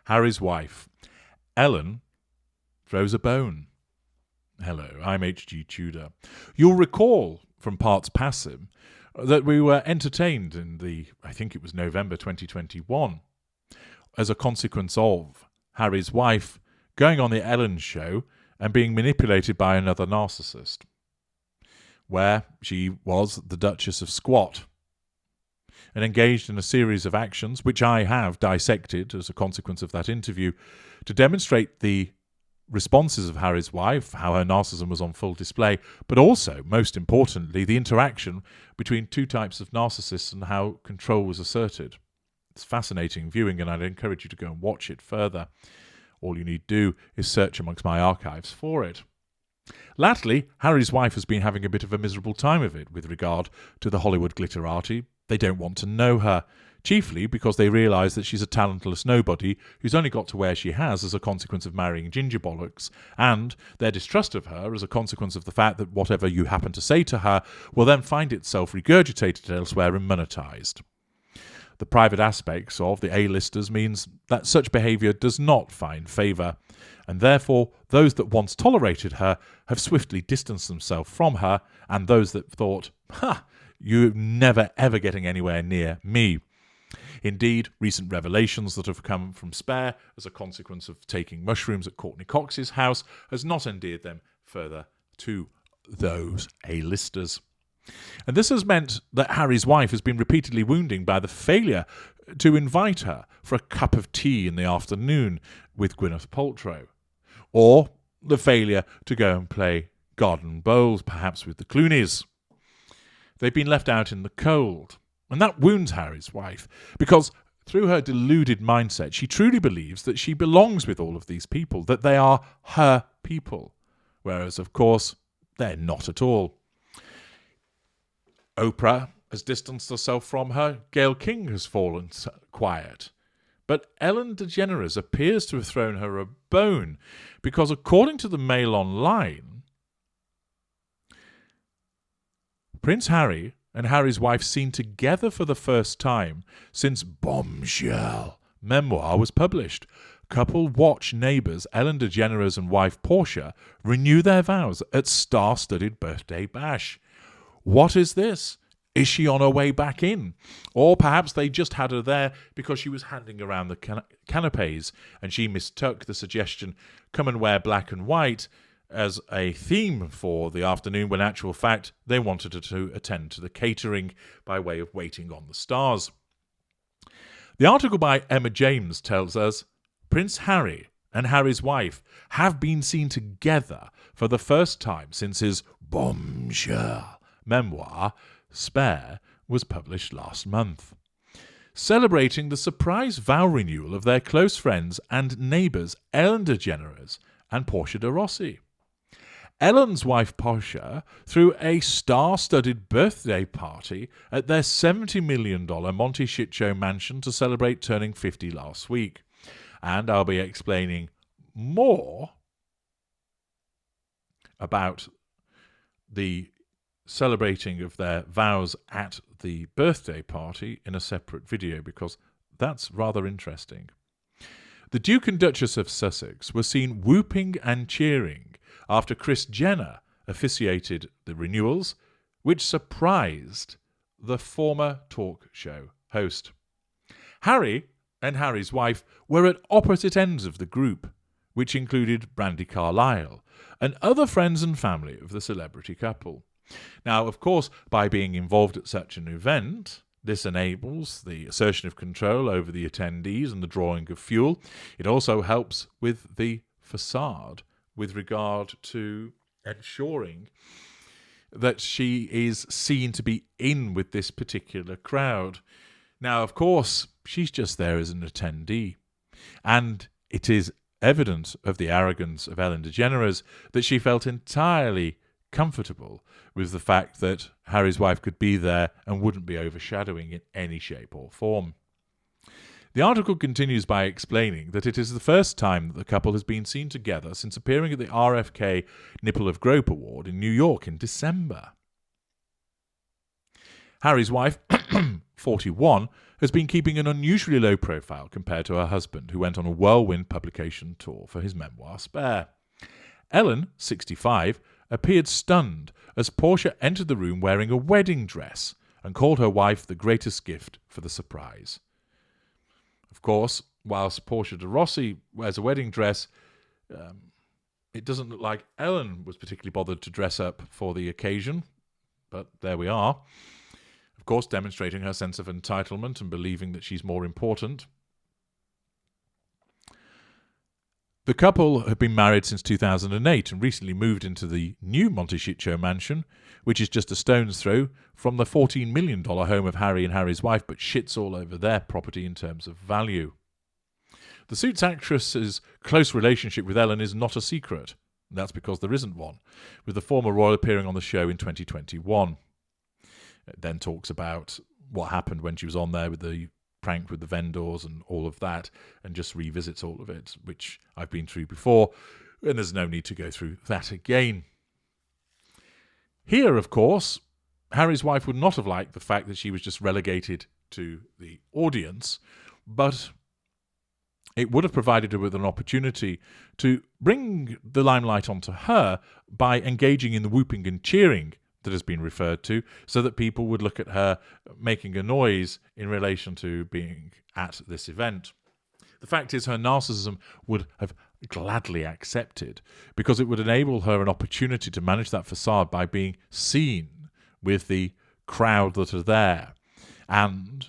Harry's wife, Ellen, throws a bone. Hello, I'm H.G. Tudor. You'll recall from Parts Passive that we were entertained in I think it was November 2021, as a consequence of Harry's wife going on the Ellen show and being manipulated by another narcissist, where she was the Duchess of Squat, and engaged in a series of actions, which I have dissected as a consequence of that interview, to demonstrate the responses of Harry's wife, how her narcissism was on full display, but also, most importantly, the interaction between two types of narcissists and how control was asserted. It's fascinating viewing, and I'd encourage you to go and watch it further. All you need to do is search amongst my archives for it. Latterly, Harry's wife has been having a bit of a miserable time of it with regard to the Hollywood glitterati. They don't want to know her, chiefly because they realise that she's a talentless nobody who's only got to where she has as a consequence of marrying ginger bollocks, and their distrust of her as a consequence of the fact that whatever you happen to say to her will then find itself regurgitated elsewhere and monetised. The private aspects of the A-listers means that such behaviour does not find favour, and therefore those that once tolerated her have swiftly distanced themselves from her, and those that thought, "Ha! You're never ever getting anywhere near me." Indeed, recent revelations that have come from Spare as a consequence of taking mushrooms at Courtney Cox's house has not endeared them further to those A-listers. And this has meant that Harry's wife has been repeatedly wounded by the failure to invite her for a cup of tea in the afternoon with Gwyneth Paltrow, or the failure to go and play garden bowls, perhaps with the Clooneys. They've been left out in the cold. And that wounds Harry's wife, because through her deluded mindset, she truly believes that she belongs with all of these people, that they are her people, whereas, of course, they're not at all. Oprah has distanced herself from her. Gayle King has fallen quiet. But Ellen Degeneres appears to have thrown her a bone, because according to the Mail Online, Prince Harry and Harry's wife seen together for the first time since Bombshell memoir was published. Couple watch neighbours Ellen DeGeneres and wife Portia renew their vows at star-studded birthday bash. What is this? Is she on her way back in? Or perhaps they just had her there because she was handing around the canapes and she mistook the suggestion, "Come and wear black and white," as a theme for the afternoon, when in actual fact they wanted her to attend to the catering by way of waiting on the stars. The article by Emma James tells us Prince Harry and Harry's wife have been seen together for the first time since his Bombshell memoir, Spare, was published last month, celebrating the surprise vow renewal of their close friends and neighbours Ellen DeGeneres and Portia de Rossi. Ellen's wife Portia threw a star-studded birthday party at their $70 million Monty Shit Show mansion to celebrate turning 50 last week. And I'll be explaining more about the celebrating of their vows at the birthday party in a separate video, because that's rather interesting. The Duke and Duchess of Sussex were seen whooping and cheering after Kris Jenner officiated the renewals, which surprised the former talk show host. Harry and Harry's wife were at opposite ends of the group, which included Brandi Carlile and other friends and family of the celebrity couple. Now, of course, by being involved at such an event, this enables the assertion of control over the attendees and the drawing of fuel. It also helps with the facade with regard to ensuring that she is seen to be in with this particular crowd. Now, of course, she's just there as an attendee. And it is evident of the arrogance of Ellen DeGeneres that she felt entirely comfortable with the fact that Harry's wife could be there and wouldn't be overshadowing in any shape or form. The article continues by explaining that it is the first time that the couple has been seen together since appearing at the RFK Nipple of Grope Award in New York in December. Harry's wife 41, has been keeping an unusually low profile compared to her husband, who went on a whirlwind publication tour for his memoir Spare. Ellen, 65, appeared stunned as Portia entered the room wearing a wedding dress and called her wife the greatest gift for the surprise. Of course, whilst Portia de Rossi wears a wedding dress, it doesn't look like Ellen was particularly bothered to dress up for the occasion, but there we are. Of course, demonstrating her sense of entitlement and believing that she's more important. The couple have been married since 2008 and recently moved into the new Monteciccio mansion, which is just a stone's throw from the $14 million home of Harry and Harry's wife, but shits all over their property in terms of value. The Suits actress's close relationship with Ellen is not a secret. That's because there isn't one, with the former royal appearing on the show in 2021. It then talks about what happened when she was on there with the prank with the vendors and all of that, and just revisits all of it, which I've been through before, and there's no need to go through that again. Here, of course, Harry's wife would not have liked the fact that she was just relegated to the audience, but it would have provided her with an opportunity to bring the limelight onto her by engaging in the whooping and cheering that has been referred to, so that people would look at her making a noise in relation to being at this event. The fact is, her narcissism would have gladly accepted, because it would enable her an opportunity to manage that facade by being seen with the crowd that are there, and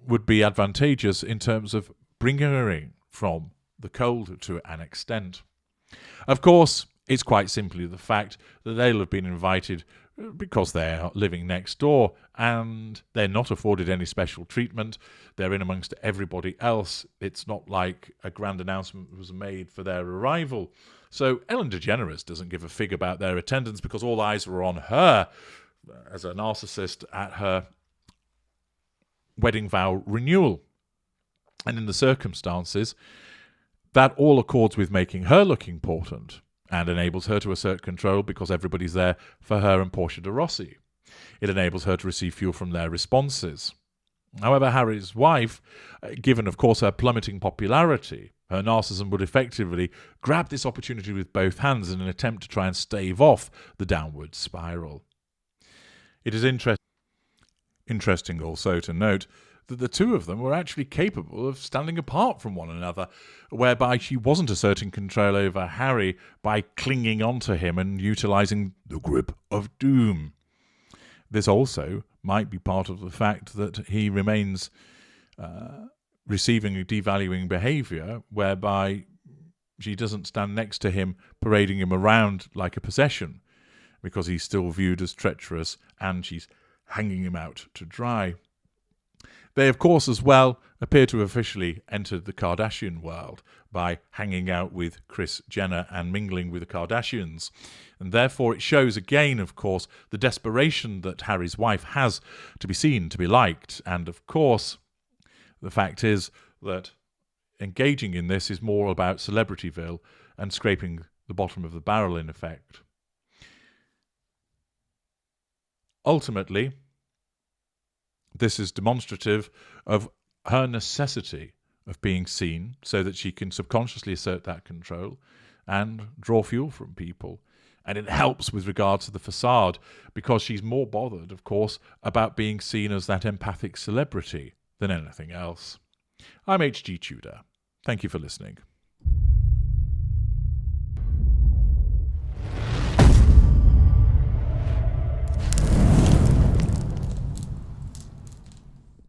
would be advantageous in terms of bringing her in from the cold to an extent. Of course, it's quite simply the fact that they'll have been invited because they're living next door and they're not afforded any special treatment. They're in amongst everybody else. It's not like a grand announcement was made for their arrival. So Ellen Degeneres doesn't give a fig about their attendance, because all eyes were on her as a narcissist at her wedding vow renewal. And in the circumstances, that all accords with making her look important and enables her to assert control, because everybody's there for her and Portia de Rossi. It enables her to receive fuel from their responses. However, Harry's wife, given, of course, her plummeting popularity, her narcissism would effectively grab this opportunity with both hands in an attempt to try and stave off the downward spiral. It is interesting also to note that the two of them were actually capable of standing apart from one another, whereby she wasn't asserting control over Harry by clinging onto him and utilising the grip of doom. This also might be part of the fact that he remains receiving a devaluing behaviour, whereby she doesn't stand next to him parading him around like a possession, because he's still viewed as treacherous and she's hanging him out to dry. They, of course, as well, appear to have officially entered the Kardashian world by hanging out with Kris Jenner and mingling with the Kardashians. And therefore it shows again, of course, the desperation that Harry's wife has to be seen, to be liked. And, of course, the fact is that engaging in this is more about Celebrityville and scraping the bottom of the barrel, in effect. Ultimately, this is demonstrative of her necessity of being seen, so that she can subconsciously assert that control and draw fuel from people. And it helps with regards to the facade, because she's more bothered, of course, about being seen as that empathic celebrity than anything else. I'm H.G. Tudor. Thank you for listening.